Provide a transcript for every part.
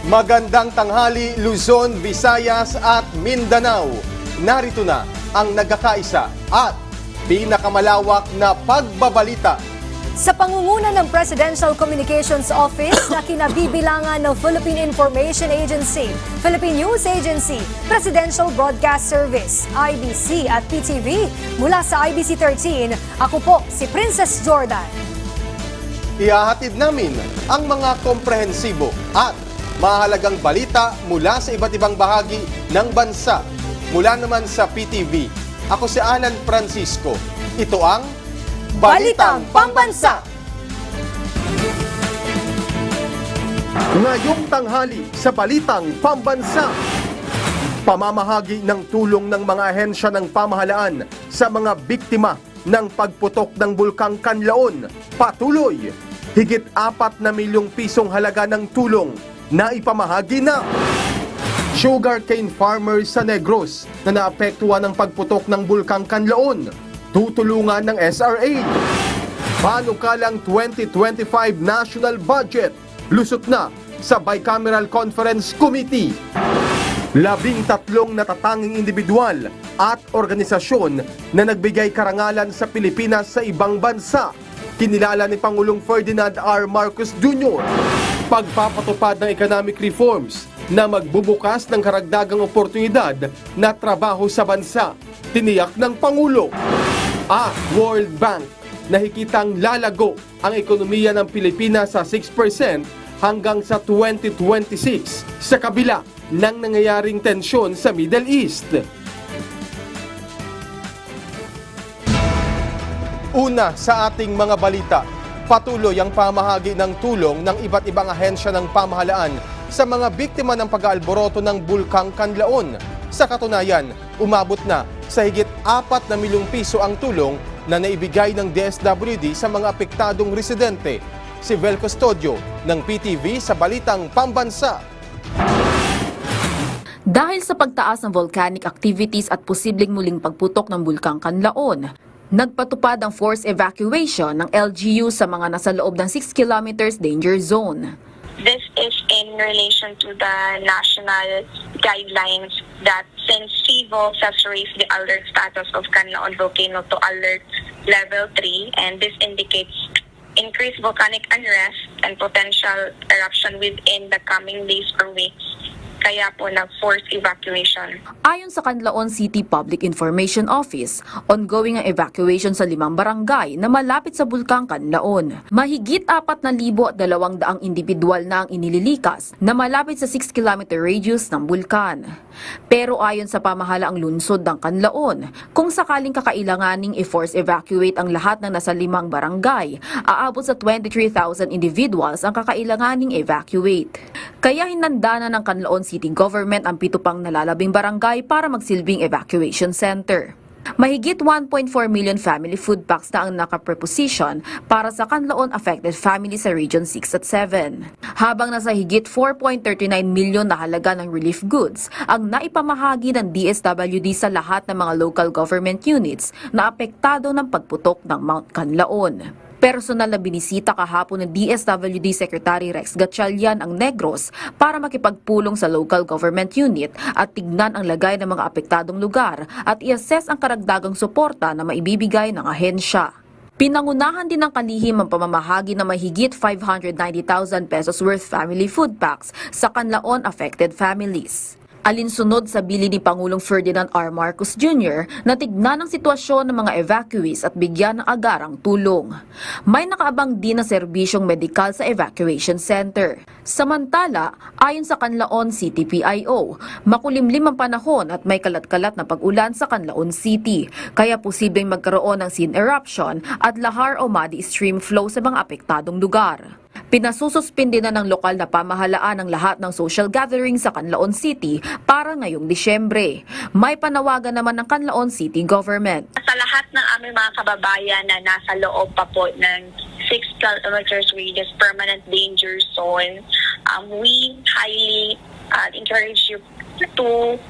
Magandang tanghali Luzon, Visayas at Mindanao. Narito na ang nagkakaisa at pinakamalawak na pagbabalita. Sa pangunguna ng Presidential Communications Office na kinabibilangan ng Philippine Information Agency, Philippine News Agency, Presidential Broadcast Service, IBC at PTV, mula sa IBC 13, ako po si Princess Jordan. Ihahatid namin ang mga komprehensibo at mahalagang balita mula sa iba't ibang bahagi ng bansa. Mula naman sa PTV, ako si Alan Francisco. Ito ang Balitang Pambansa! Ngayong tanghali sa Balitang Pambansa, pamamahagi ng tulong ng mga ahensya ng pamahalaan sa mga biktima ng pagputok ng Bulkang Kanlaon. Patuloy, higit 4 na milyong pisong halaga ng tulong na ipamahagi na. Sugarcane farmers sa Negros na naapektuhan ng pagputok ng Bulkang Kanlaon, tutulungan ng SRA. Panukalang 2025 National Budget, lusot na sa Bicameral Conference Committee. 13 natatanging individual at organisasyon na nagbigay karangalan sa Pilipinas sa ibang bansa. Kinilala ni Pangulong Ferdinand R. Marcos Jr. Pagpapatupad ng economic reforms na magbubukas ng karagdagang oportunidad na trabaho sa bansa, tiniyak ng Pangulo. At World Bank, nakikitang lalago ang ekonomiya ng Pilipinas sa 6% hanggang sa 2026 sa kabila ng nangyayaring tensyon sa Middle East. Una sa ating mga balita, patuloy ang pamahagi ng tulong ng iba't ibang ahensya ng pamahalaan sa mga biktima ng pag-aalboroto ng Bulkang Kanlaon. Sa katunayan, umabot na sa higit 4 na milyong piso ang tulong na naibigay ng DSWD sa mga apektadong residente. Si Vel Custodio ng PTV sa Balitang Pambansa. Dahil sa pagtaas ng volcanic activities at posibleng muling pagputok ng Bulkang Kanlaon, nagpatupad ang forced evacuation ng LGU sa mga nasa loob ng 6 kilometers danger zone. This is in relation to the national guidelines that since CIVOLS has raised the alert status of Canlaon volcano to alert level 3, and this indicates increased volcanic unrest and potential eruption within the coming days or weeks. Kaya po nag-forced evacuation. Ayon sa Canlaon City Public Information Office, ongoing ang evacuation sa 5 barangay na malapit sa Bulkang Kanlaon. Mahigit 4,200 individual na ang inililikas na malapit sa 6-kilometer radius ng bulkan. Pero ayon sa pamahalaang lungsod ng Kanlaon, kung sakaling kakailanganing i-force evacuate ang lahat ng nasa 5 barangay, aabot sa 23,000 individuals ang kakailanganing evacuate. Kaya hinanda na ng Canlaon City Government ang 7 pang nalalabing barangay para magsilbing evacuation center. Mahigit 1.4 million family food packs na ang nakapreposition para sa Canlaon affected families sa Region 6 at 7. Habang nasa higit 4.39 million na halaga ng relief goods ang naipamahagi ng DSWD sa lahat ng mga local government units na apektado ng pagputok ng Mount Canlaon. Personal na binisita kahapon ng DSWD Secretary Rex Gatchalian ang Negros para makipagpulong sa local government unit at tignan ang lagay ng mga apektadong lugar at i-assess ang karagdagang suporta na maibibigay ng ahensya. Pinangunahan din ng kalihim ang pamamahagi na mahigit 590,000 pesos worth family food packs sa Canlaon affected families. Alinsunod sa bili ni Pangulong Ferdinand R. Marcos Jr. na tignan ang sitwasyon ng mga evacuees at bigyan ng agarang tulong. May nakaabang din na serbisyong medikal sa evacuation center. Samantala, ayon sa Canlaon City PIO, makulimlim ang panahon at may kalat-kalat na pag-ulan sa Canlaon City, kaya posibleng magkaroon ng scene eruption at lahar o muddy stream flow sa mga apektadong lugar. Pinasususpindi na ng lokal na pamahalaan ang lahat ng social gathering sa Canlaon City para ngayong Disyembre. May panawagan naman ng Canlaon City Government. Sa lahat ng aming mga kababayan na nasa loob pa po ng 6 kilometers radius permanent danger zone, we highly encourage you to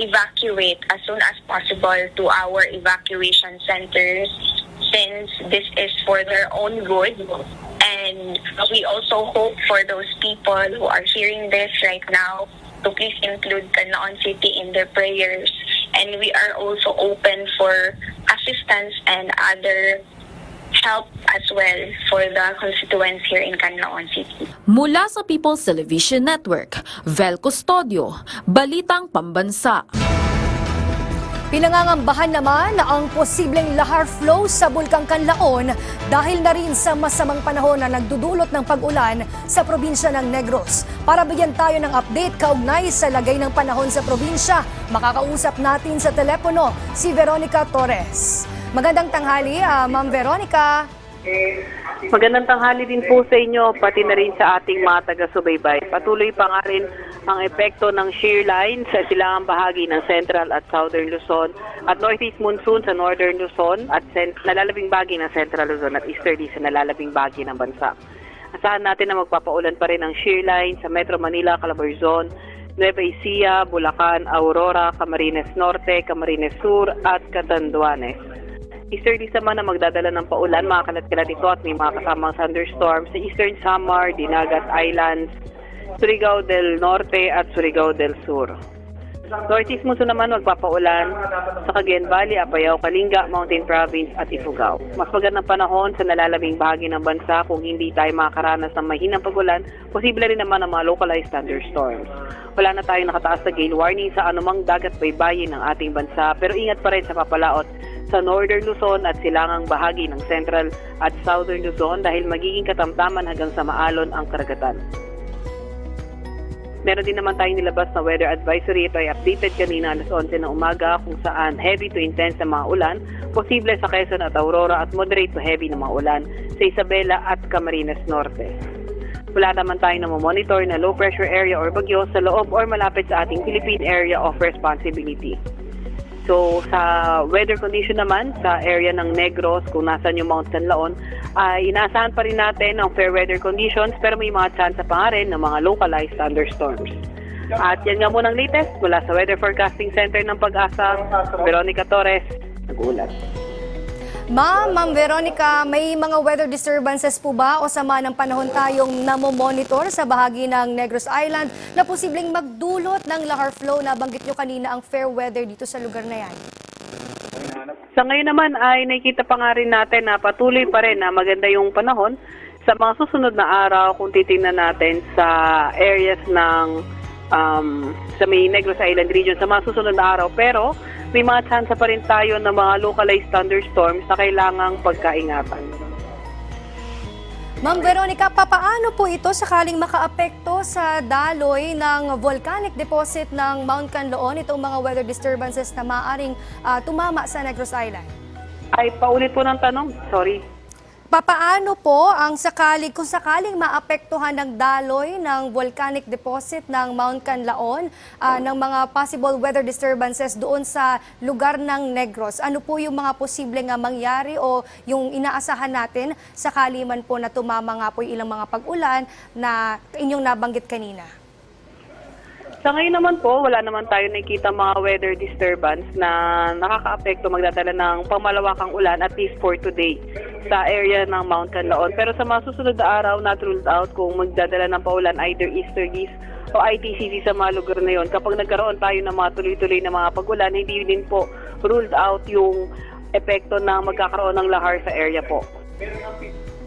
evacuate as soon as possible to our evacuation centers since this is for their own good And we also hope for those people who are hearing this right now to please include Canlaon City in their prayers. And we are also open for assistance and other help as well for the constituents here in Canlaon City. Mula sa People's Television Network, Vel Custodio, Balitang Pambansa. Pinangangambahan naman na ang posibleng lahar flow sa Bulkang Canlaon dahil na rin sa masamang panahon na nagdudulot ng pag-ulan sa probinsya ng Negros. Para bigyan tayo ng update kaugnay sa lagay ng panahon sa probinsya, makakausap natin sa telepono si Veronica Torres. Magandang tanghali, Ma'am Veronica. Magandang tanghali din po sa inyo, pati na rin sa ating mga taga-subaybay. Patuloy pa nga rin ang epekto ng shear line sa silangang bahagi ng Central at Southern Luzon at Northeast Monsoon sa Northern Luzon at nalalabing bahagi ng Central Luzon at Easterly sa nalalabing bahagi ng bansa. Asahan natin na magpapaulan pa rin ang shear line sa Metro Manila, Calabarzon, Nueva Ecija, Bulacan, Aurora, Camarines Norte, Camarines Sur at Catanduanes. Easterly naman na magdadala ng paulan, mga kalat-kalat ito at may mga kasamang thunderstorms sa Eastern Samar, Dinagat Islands, Surigao del Norte at Surigao del Sur. Northeast Monsoon naman magpapaulan sa Cagayan Valley, Apayao, Kalinga, Mountain Province at Ifugao. Mas magandang panahon sa nalalabing bahagi ng bansa kung hindi tayo makakaranas ng mahinang pag-ulan, posible rin naman ang mga localized thunderstorms. Wala na tayong nakataas na gale warning sa anumang dagat baybayin ng ating bansa, pero ingat pa rin sa papalaot sa Northern Luzon at silangang bahagi ng Central at Southern Luzon dahil magiging katamtaman hanggang sa maalon ang karagatan. Meron din naman tayong nilabas na weather advisory. Ito ay updated kanina alas 11 ng umaga kung saan heavy to intense na mga ulan, posible sa Quezon at Aurora at moderate to heavy na mga ulan sa Isabela at Camarines Norte. Wala naman tayong namomonitor na low pressure area or bagyo sa loob or malapit sa ating Philippine Area of Responsibility. So, sa weather condition naman, sa area ng Negros, kung nasan yung Mount Canlaon, ay inaasahan pa rin natin ang fair weather conditions pero may mga chance pa nga rin ng mga localized thunderstorms. At yan nga muna ang latest mula sa Weather Forecasting Center ng Pag-asa, Veronica Torres, nag-uulat. Ma'am Veronica, may mga weather disturbances po ba o sama ng panahon tayong namomonitor sa bahagi ng Negros Island na posibleng magdulot ng lahar flow na banggit nyo kanina ang fair weather dito sa lugar na yan? Sa ngayon naman ay nakikita pa nga rin natin na patuloy pa rin na maganda yung panahon sa mga susunod na araw kung titingnan natin sa areas ng sa may Negros Island region sa mga susunod na araw. Pero may mga chance pa rin tayo ng mga localized thunderstorms na kailangang pagkaingatan. Ma'am Veronica, papaano po ito sakaling makaapekto sa daloy ng volcanic deposit ng Mount Canlaon, itong mga weather disturbances na maaaring tumama sa Negros Island? Ay, paulit po ng tanong. Sorry. Papaano po ang kung sakaling maapektuhan ng daloy ng volcanic deposit ng Mount Canlaon ng mga possible weather disturbances doon sa lugar ng Negros? Ano po yung mga posibleng mangyari o yung inaasahan natin sakali man po na tumama nga po yung ilang mga pag-ulan na inyong nabanggit kanina? Sa ngayon naman po, wala naman tayo nakikita mga weather disturbance na nakakaapekto magdadala ng pamalawakang ulan at least for today sa area ng Mount Canlaon. Pero sa mga susunod na araw, not ruled out kung magdadala ng paulan either easterlies o ITCC sa mga lugar na yon. Kapag nagkaroon tayo ng mga tuloy-tuloy na mga pag-ulan, hindi din po ruled out yung epekto na magkakaroon ng lahar sa area po.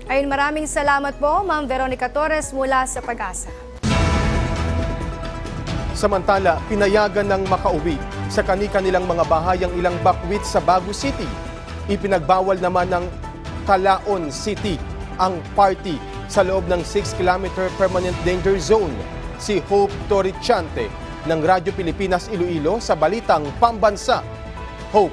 Ayun, maraming salamat po, Ma'am Veronica Torres mula sa Pag-asa. Samantala, pinayagan ng makauwi sa kani-kanilang mga bahay ang ilang bakwit sa Baguio City. Ipinagbawal naman ng Calaon City ang party sa loob ng 6-kilometer permanent danger zone. Si Hope Torrichante ng Radyo Pilipinas Iloilo sa Balitang Pambansa. Hope.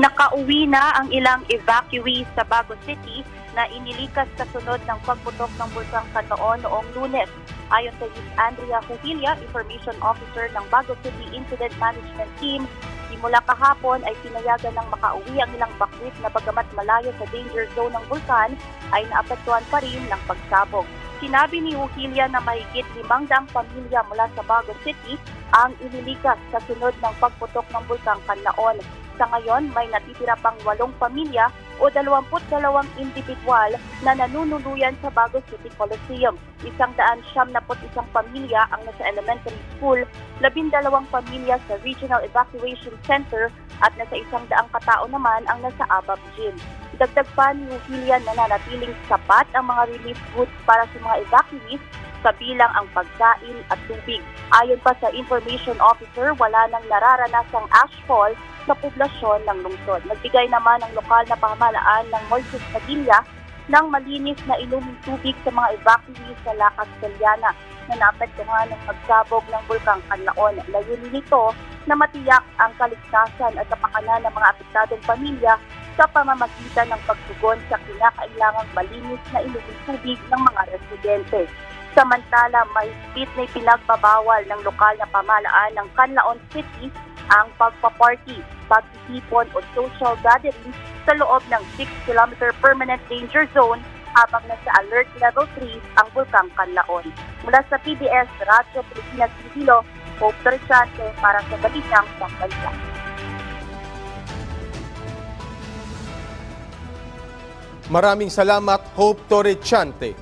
Nakauwi na ang ilang evacuees sa Baguio City na inilikas kasunod ng pagputok ng Bulkang Canlaon noong Lunes. Ayon kay Ms. Andrea Huhilia, Information Officer ng Baguio City Incident Management Team, simula kahapon ay pinayagan ng makauwi ang ilang bakwit na bagamat malayo sa danger zone ng bulkan ay naapektuhan pa rin ng pagsabog. Sinabi ni Huhilia na mahigit 500 pamilya mula sa Baguio City ang inilikas kasunod ng pagputok ng Bulkang Canlaon. Sa ngayon, may natitira pang 8 pamilya o 22 individual na nanunuluyan sa Bago City Coliseum. 171 pamilya ang nasa elementary school, 12 pamilya sa Regional Evacuation Center at nasa 100 katao naman ang nasa ABAP Gym. Dagdag pa ni Julia na nanatiling sapat ang mga relief goods para sa mga evacuees, kabilang ang pagkain at tubig. Ayon pa sa information officer, wala nang nararanasang ashfall sa poblasyon ng lungsod. Nagbigay naman ang lokal na pamahalaan ng Moises Padilla ng malinis na inuming tubig sa mga evacuees sa La Castellana na naapektuhan ng pagsabog ng Bulkang Kanlaon. Layunin nito na matiyak ang kaligtasan at kapakanan ng mga apektadong pamilya sa pamamagitan ng pagtugon sa kinakailangang malinis na inuming tubig ng mga residente. Samantala, may higpit na ipinagbabawal ng lokal na pamahalaan ng Canlaon City ang pagpaparty, pagtitipon o social gathering sa loob ng 6-kilometer permanent danger zone habang nasa alert level 3 ang Bulkang Canlaon. Mula sa PBS Radyo Pilipinas Iloilo, Hope Torresante para sa Balitang Pambansa. Maraming salamat, Hope Torresante.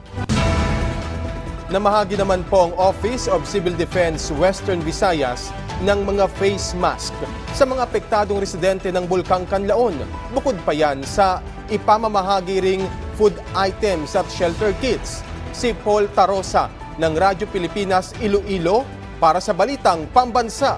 Namahagi naman po ang Office of Civil Defense Western Visayas ng mga face mask sa mga apektadong residente ng Bulkang Canlaon. Bukod pa yan sa ipamamahagi ring food items at shelter kits. Si Paul Tarosa ng Radyo Pilipinas Iloilo para sa Balitang Pambansa.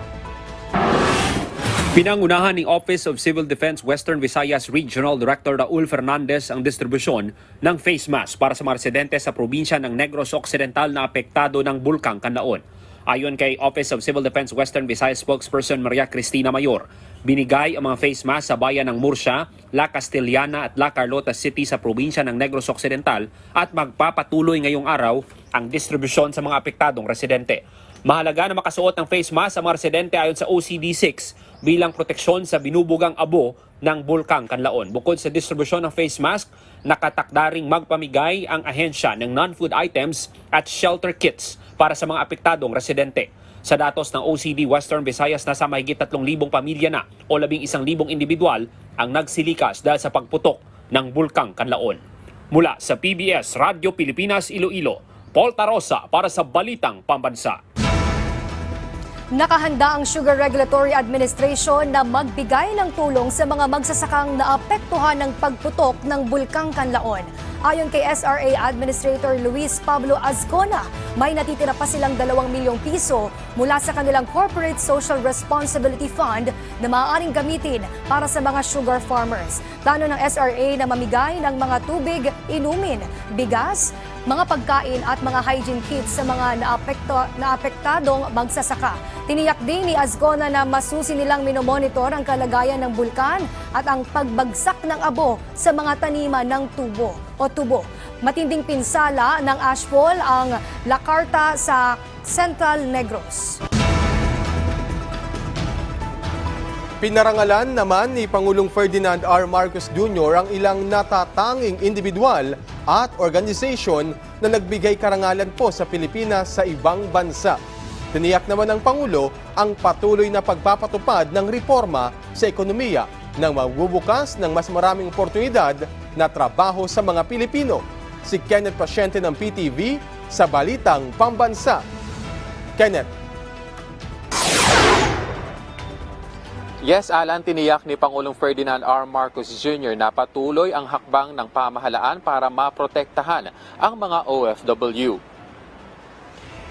Pinangunahan ni Office of Civil Defense Western Visayas Regional Director Raul Fernandez ang distribusyon ng face mask para sa mga residente sa probinsya ng Negros Occidental na apektado ng Bulkang Canlaon. Ayon kay Office of Civil Defense Western Visayas spokesperson Maria Cristina Mayor, binigay ang mga face mask sa bayan ng Murcia, La Castellana at La Carlota City sa probinsya ng Negros Occidental at magpapatuloy ngayong araw ang distribusyon sa mga apektadong residente. Mahalaga na makasuot ng face mask ang mga residente ayon sa OCD6 bilang proteksyon sa binubugang abo ng Bulkang Canlaon. Bukod sa distribusyon ng face mask, nakatakdaring magpamigay ang ahensya ng non-food items at shelter kits para sa mga apektadong residente. Sa datos ng OCD Western Visayas, nasa mahigit 3,000 pamilya na o 11,000 individual ang nagsilikas dahil sa pagputok ng Bulkang Canlaon. Mula sa PBS Radyo Pilipinas Iloilo, Paul Tarosa para sa Balitang Pambansa. Nakahanda ang Sugar Regulatory Administration na magbigay ng tulong sa mga magsasakang naapektuhan ng pagputok ng Bulkang Canlaon. Ayon kay SRA Administrator Luis Pablo Azcona, may natitira pa silang 2 milyong piso mula sa kanilang Corporate Social Responsibility Fund na maaaring gamitin para sa mga sugar farmers. Plano ng SRA na mamigay ng mga tubig, inumin, bigas, mga pagkain at mga hygiene kits sa mga naapektadong magsasaka. Tiniyak din ni Azcona na masusi nilang minomonitor ang kalagayan ng bulkan at ang pagbagsak ng abo sa mga taniman ng tubo. Matinding pinsala ng ashfall ang La Carta sa Central Negros. Pinarangalan naman ni Pangulong Ferdinand R. Marcos Jr. ang ilang natatanging individual at organisasyon na nagbigay karangalan po sa Pilipinas sa ibang bansa. Tiniyak naman ng Pangulo ang patuloy na pagpapatupad ng reforma sa ekonomiya nang magbubukas ng mas maraming oportunidad na trabaho sa mga Pilipino. Si Kenneth Pasyente ng PTV sa Balitang Pambansa. Kenneth. Yes, Alan, tiniyak ni Pangulong Ferdinand R. Marcos Jr. na patuloy ang hakbang ng pamahalaan para maprotektahan ang mga OFW.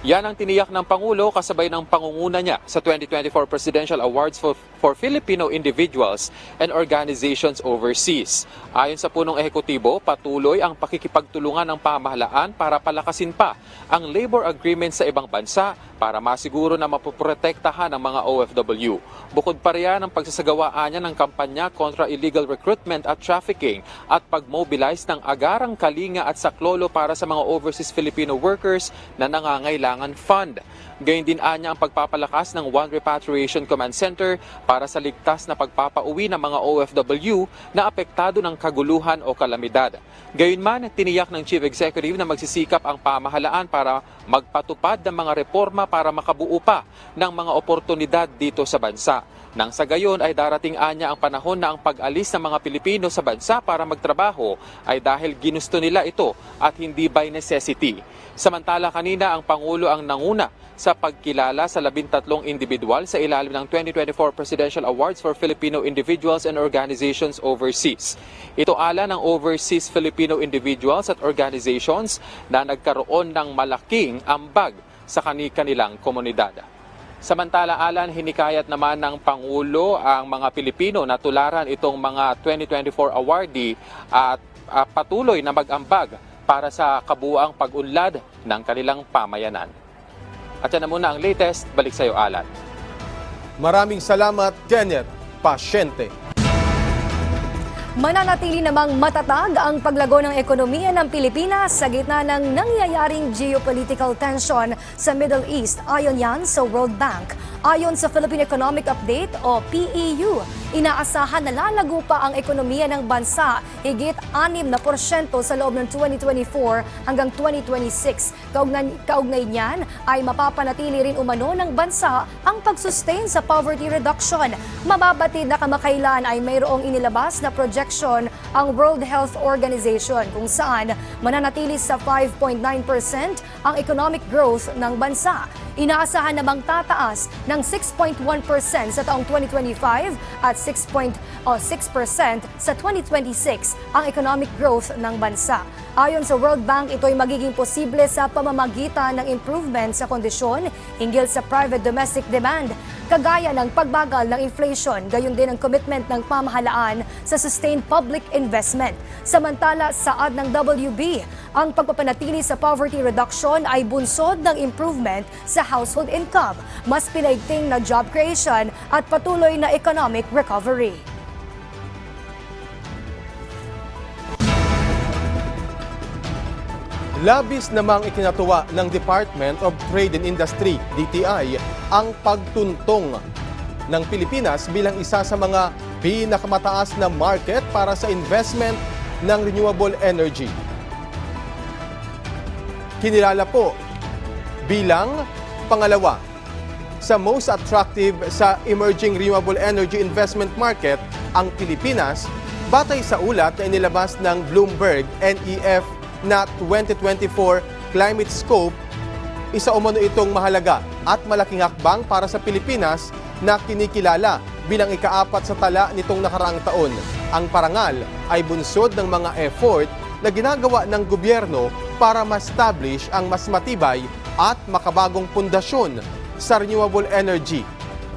Yan ang tiniyak ng Pangulo kasabay ng pangunguna niya sa 2024 Presidential Awards for Filipino Individuals and Organizations Overseas. Ayon sa punong ehekutibo, patuloy ang pakikipagtulungan ng pamahalaan para palakasin pa ang labor agreement sa ibang bansa para masiguro na mapoprotektahan ang mga OFW. Bukod pa riyan ang pagsasagawaan niya ng kampanya kontra illegal recruitment at trafficking at pag-mobilize ng agarang kalinga at saklolo para sa mga overseas Filipino workers na nangangailangan fund. Gayun din anya ang pagpapalakas ng One Repatriation Command Center para sa ligtas na pagpapauwi ng mga OFW na apektado ng kaguluhan o kalamidad. Gayunman, tiniyak ng Chief Executive na magsisikap ang pamahalaan para magpatupad ng mga reforma para makabuo pa ng mga oportunidad dito sa bansa. Nang sa gayon ay darating anya ang panahon na ang pag-alis ng mga Pilipino sa bansa para magtrabaho ay dahil ginusto nila ito at hindi by necessity. Samantala kanina ang Pangulo ang nanguna sa pagkilala sa 13 individual sa ilalim ng 2024 Presidential Awards for Filipino Individuals and Organizations Overseas. Ito ala ng overseas Filipino individuals at organizations na nagkaroon ng malaking ambag sa kanilang komunidad. Samantala, Alan, hinikayat naman ng Pangulo ang mga Pilipino na tularan itong mga 2024 awardee at patuloy na mag-ambag para sa kabuuang pag-unlad ng kanilang pamayanan. At yan na muna ang latest. Balik sa iyo, Alan. Maraming salamat, Kenneth Pasyente. Mananatili namang matatag ang paglago ng ekonomiya ng Pilipinas sa gitna ng nangyayaring geopolitical tension sa Middle East. Ayon yan sa World Bank. Ayon sa Philippine Economic Update o PEU, inaasahan na lalago pa ang ekonomiya ng bansa higit 6% sa loob ng 2024 hanggang 2026. Kaugnay niyan ay mapapanatili rin umano ng bansa ang pag-sustain sa poverty reduction. Mababatid na kamakailan ay mayroong inilabas na projection ang World Health Organization kung saan mananatili sa 5.9% ang economic growth ng bansa. Inaasahan namang tataas ng 6.1% sa taong 2025 at 6.6% sa 2026 ang economic growth ng bansa. Ayon sa World Bank, ito'y magiging posible sa pamamagitan ng improvement sa kondisyon hinggil sa private domestic demand, kagaya ng pagbagal ng inflation, gayon din ang commitment ng pamahalaan sa sustained public investment. Samantala, saad ng WB, ang pagpapanatili sa poverty reduction ay bunsod ng improvement sa household income, mas pinaigting na job creation at patuloy na economic recovery. Labis namang ikinatuwa ng Department of Trade and Industry, DTI, ang pagtuntong ng Pilipinas bilang isa sa mga pinakamataas na market para sa investment ng renewable energy. Kinilala po bilang pangalawa sa most attractive sa emerging renewable energy investment market ang Pilipinas batay sa ulat na inilabas ng Bloomberg NEF na 2024 Climate Scope. Isa umano itong mahalaga at malaking hakbang para sa Pilipinas na kinikilala bilang ika-4 sa tala nitong nakaraang taon. Ang parangal ay bunsod ng mga effort na ginagawa ng gobyerno para ma-establish ang mas matibay at makabagong pundasyon sa renewable energy.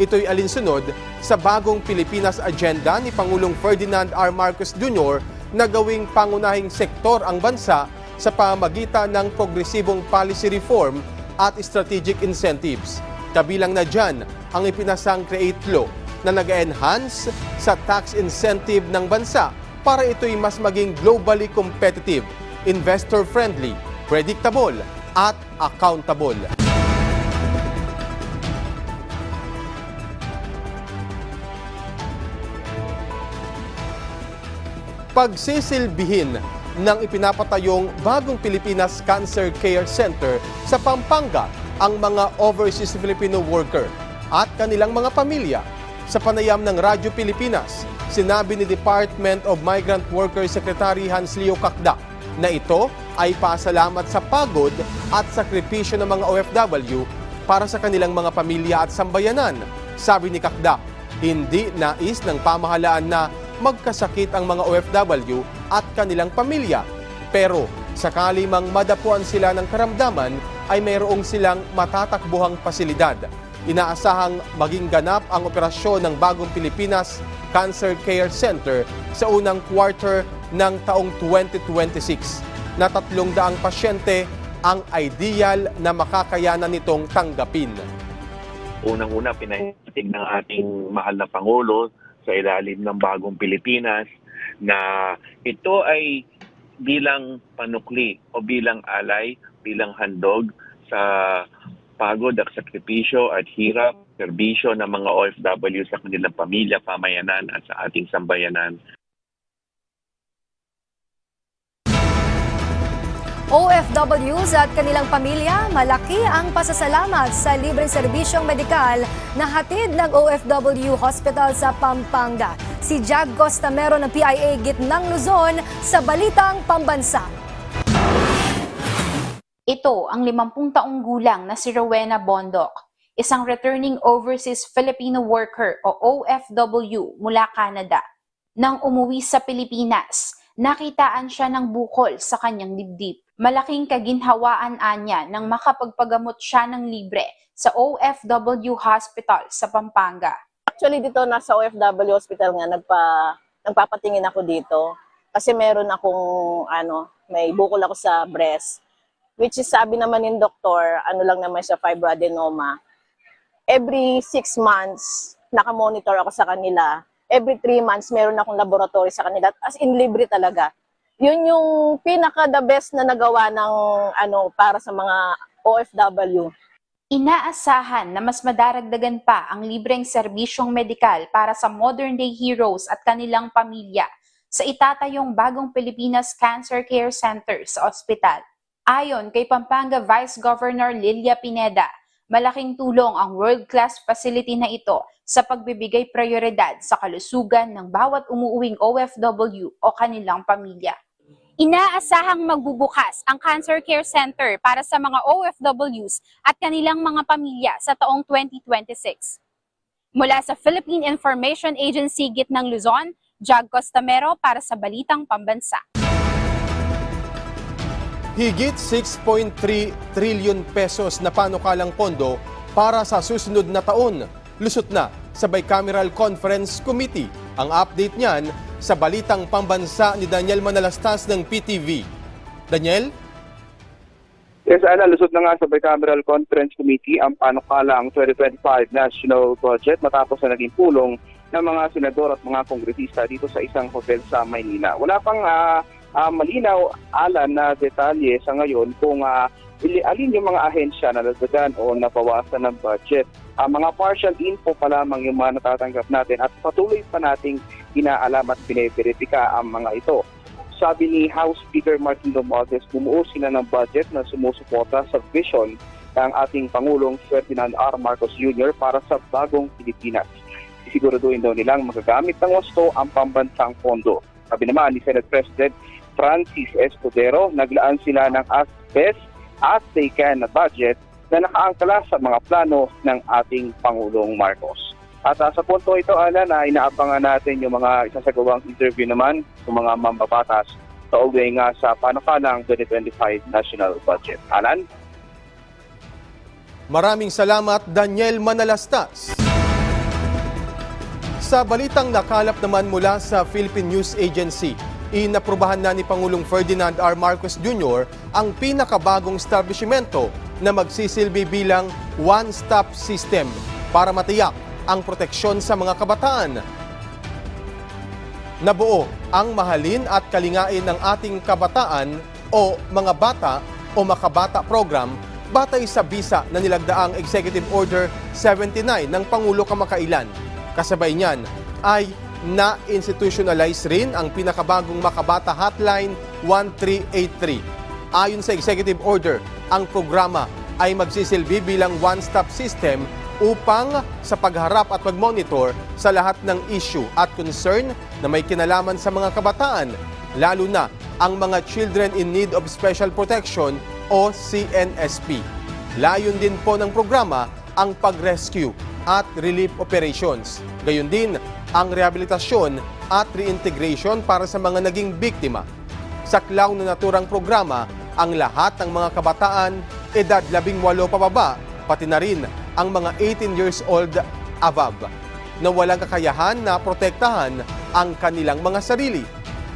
Ito'y alinsunod sa bagong Pilipinas Agenda ni Pangulong Ferdinand R. Marcos Jr. na gawing pangunahing sektor ang bansa sa pamamagitan ng progresibong policy reform at strategic incentives. Kabilang na dyan ang ipinasang Create Law na nag-enhance sa tax incentive ng bansa para ito'y mas maging globally competitive, investor-friendly, predictable at accountable. Pagsisilbihin ng ipinapatayong bagong Pilipinas Cancer Care Center sa Pampanga ang mga overseas Filipino worker at kanilang mga pamilya. Sa panayam ng Radyo Pilipinas, sinabi ni Department of Migrant Workers Secretary Hans Leo Cacda na ito ay pasalamat sa pagod at sakripisyo ng mga OFW para sa kanilang mga pamilya at sambayanan. Sabi ni Cacda, hindi nais ng pamahalaan na magkasakit ang mga OFW at kanilang pamilya. Pero sakali mang madapuan sila ng karamdaman ay mayroong silang matatakbuhang pasilidad. Inaasahang maging ganap ang operasyon ng bagong Pilipinas Cancer Care Center sa unang quarter ng taong 2026 na 300 pasyente ang ideal na makakayanan nitong tanggapin. Unang-una, pinahitig ng ating mahal na Pangulo sa ilalim ng bagong Pilipinas na ito ay bilang panukli o bilang alay, bilang handog sa pagod at sakripisyo at hirap, serbisyo ng mga OFW sa kanilang pamilya, pamayanan at sa ating sambayanan. OFWs at kanilang pamilya, malaki ang pasasalamat sa libreng serbisyong medikal na hatid ng OFW Hospital sa Pampanga. Si Jag Costamero ng PIA Gitnang Luzon sa Balitang Pambansa. Ito ang 50 taong gulang na si Rowena Bondok, isang returning overseas Filipino worker o OFW mula Canada. Nang umuwi sa Pilipinas, nakitaan siya ng bukol sa kanyang dibdib. Malaking kaginhawaan anya nang makapagpagamot siya ng libre sa OFW Hospital sa Pampanga. Actually dito nasa OFW Hospital nga nagpapatingin ako dito kasi meron akong may bukol ako sa breast, which is sabi naman ng doktor, lang naman siya, fibroadenoma. Every 6 months nakamonitor ako sa kanila. Every 3 months meron akong laboratory sa kanila, as in libre talaga. Yun yung pinaka-the best na nagawa ng para sa mga OFW. Inaasahan na mas madaragdagan pa ang libreng serbisyong medikal para sa modern-day heroes at kanilang pamilya sa itatayong bagong Pilipinas Cancer Care Center sa ospital. Ayon kay Pampanga Vice Governor Lilia Pineda, malaking tulong ang world-class facility na ito sa pagbibigay prioridad sa kalusugan ng bawat umuuwing OFW o kanilang pamilya. Inaasahang magbubukas ang Cancer Care Center para sa mga OFWs at kanilang mga pamilya sa taong 2026. Mula sa Philippine Information Agency Gitnang Luzon, Jag Costamero para sa Balitang Pambansa. Higit 6.3 trillion pesos na panukalang pondo para sa susunod na taon. Lusot na sa Bicameral Conference Committee. Ang update niyan sa Balitang Pambansa ni Daniel Manalastas ng PTV. Daniel? Yes, lusot na nga sa Bicameral Conference Committee ang panukalang 2025 National Budget matapos na naging pulong ng mga senador at mga kongresista dito sa isang hotel sa Maynila. Wala pang malinaw na detalye sa ngayon kung alin yung mga ahensya na nadagdagan o nabawasan ng budget. Mga partial info pa lamang yung mga natatanggap natin at patuloy pa nating inaalam at piniverifika ang mga ito. Sabi ni House Speaker Martin Romualdez, bumuo sila ng budget na sumusuporta sa vision ng ating Pangulong Ferdinand R. Marcos Jr. para sa bagong Pilipinas. Siguraduhin daw nilang magagamit ng wasto ang pambansang pondo. Sabi naman ni Senate President Francis Escudero, naglaan sila ng as best as they can na budget na nakaangkala sa mga plano ng ating Pangulong Marcos. At sa punto ito, Alan, na inaabangan natin yung mga isasagawang interview naman ng mga mambabatas sa uwi nga sa panukalang 2025 National Budget. Alan? Maraming salamat, Daniel Manalastas. Sa balitang nakalap naman mula sa Philippine News Agency, inaprubahan na ni Pangulong Ferdinand R. Marcos Jr. ang pinakabagong establishmento na magsisilbi bilang one-stop system para matiyak ang proteksyon sa mga kabataan. Nabuo ang mahalin at kalingain ng ating kabataan o mga bata o makabata program batay sa bisa na nilagdaang Executive Order 79 ng Pangulo kamakailan. Kasabay niyan ay na-institutionalize rin ang pinakabagong Makabata Hotline 1383. Ayon sa Executive Order, ang programa ay magsisilbi bilang one-stop system upang sa pagharap at pag-monitor sa lahat ng issue at concern na may kinalaman sa mga kabataan, lalo na ang mga Children in Need of Special Protection o CNSP. Layon din po ng programa ang pag-rescue at relief operations. Gayon din ang rehabilitasyon at reintegration para sa mga naging biktima. Saklaw na naturang programa ang lahat ng mga kabataan edad 18 pababa, pati na rin ang mga 18 years old above na walang kakayahan na protektahan ang kanilang mga sarili.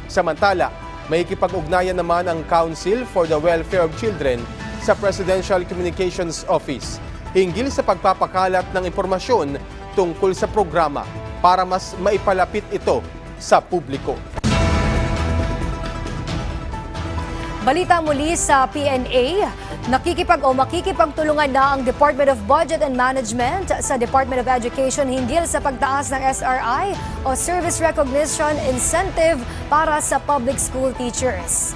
Samantala, may ikipag-ugnayan naman ang Council for the Welfare of Children sa Presidential Communications Office hinggil sa pagpapakalat ng impormasyon tungkol sa programa para mas maipalapit ito sa publiko. Balita muli sa PNA, makikipagtulungan na ang Department of Budget and Management sa Department of Education hinggil sa pagtaas ng SRI o Service Recognition Incentive para sa public school teachers.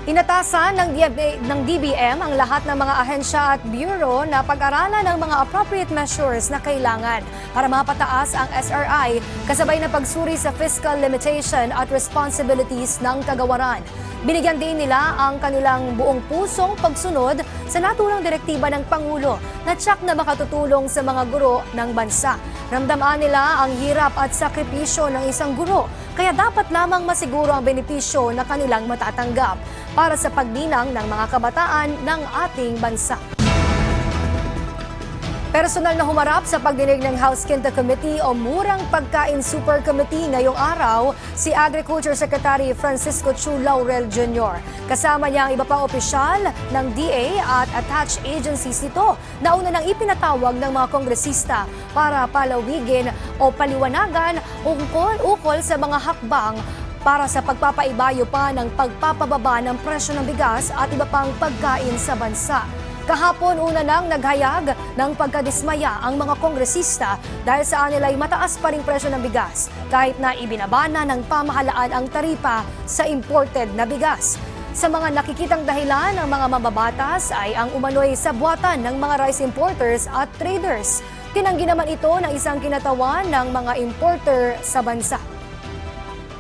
Inatasan ng DBM ang lahat ng mga ahensya at bureau na pag-aralan ng mga appropriate measures na kailangan para mapataas ang SRI kasabay na pagsuri sa fiscal limitation at responsibilities ng kagawaran. Binigyan din nila ang kanilang buong pusong pagsunod sa naturang direktiba ng Pangulo na tiyak na makatutulong sa mga guro ng bansa. Ramdaman nila ang hirap at sakripisyo ng isang guro, kaya dapat lamang masiguro ang benepisyo na kanilang matatanggap para sa paglinang ng mga kabataan ng ating bansa. Personal na humarap sa pagdinig ng House Quinta Committee o Murang Pagkain Super Committee ngayong araw si Agriculture Secretary Francisco Chu Laurel Jr. Kasama niya ang iba pang opisyal ng DA at attached agencies nito na una nang ipinatawag ng mga kongresista para palawigin o paliwanagan ukol sa mga hakbang para sa pagpapaibayo pa ng pagpapababa ng presyo ng bigas at iba pang pagkain sa bansa. Kahapon una nang naghayag ng pagkadismaya ang mga kongresista dahil sa nila'y mataas pa ring presyo ng bigas kahit na ibinabana ng pamahalaan ang taripa sa imported na bigas. Sa mga nakikitang dahilan ng mga mababatas ay ang umano'y sabwatan ng mga rice importers at traders. Tinanggi naman ito ng isang kinatawan ng mga importer sa bansa.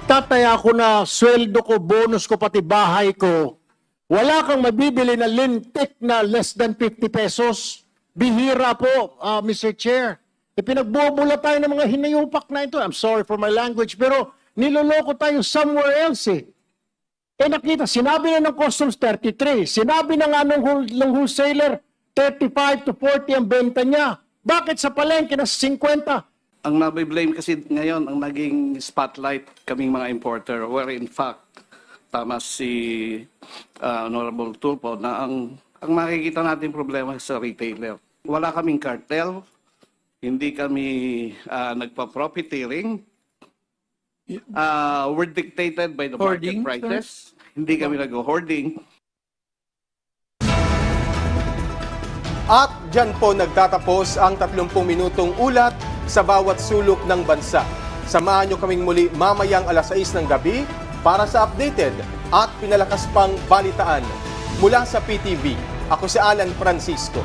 Tataya ko na sweldo ko, bonus ko, pati bahay ko. Wala kang mabibili na lintik na less than 50 pesos. Bihira po, Mr. Chair. Pinagbubula tayo ng mga hinayupak na ito. I'm sorry for my language, pero niloloko tayo somewhere else eh. Nakita, sinabi na ng Customs 33, sinabi na nga ng wholesaler 35 to 40 ang benta niya. Bakit sa palengke na 50? Ang nabiblame kasi ngayon, ang naging spotlight kaming mga importer, where in fact, tama si Honorable Tulfo na ang makikita natin problema sa retailer. Wala kaming cartel, hindi kami nagpa-profiteering. We're dictated by the market prices. Hindi kami nag-hoarding. At dyan po nagtatapos ang 30 minutong ulat sa bawat sulok ng bansa. Samahan nyo kaming muli mamayang alas 6 ng gabi para sa updated at pinalakas pang balitaan. Mula sa PTV, ako si Alan Francisco.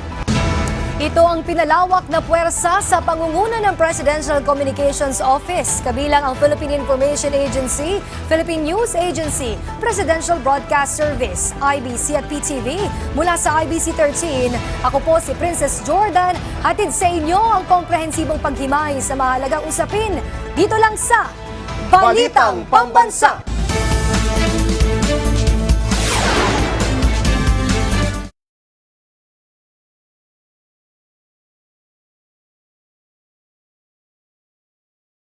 Ito ang pinalawak na puwersa sa pangunguna ng Presidential Communications Office, kabilang ang Philippine Information Agency, Philippine News Agency, Presidential Broadcast Service, IBC at PTV. Mula sa IBC 13, ako po si Princess Jordan, hatid sa inyo ang komprehensibong paghimay sa mahalagang usapin dito lang sa Balitang Pambansa.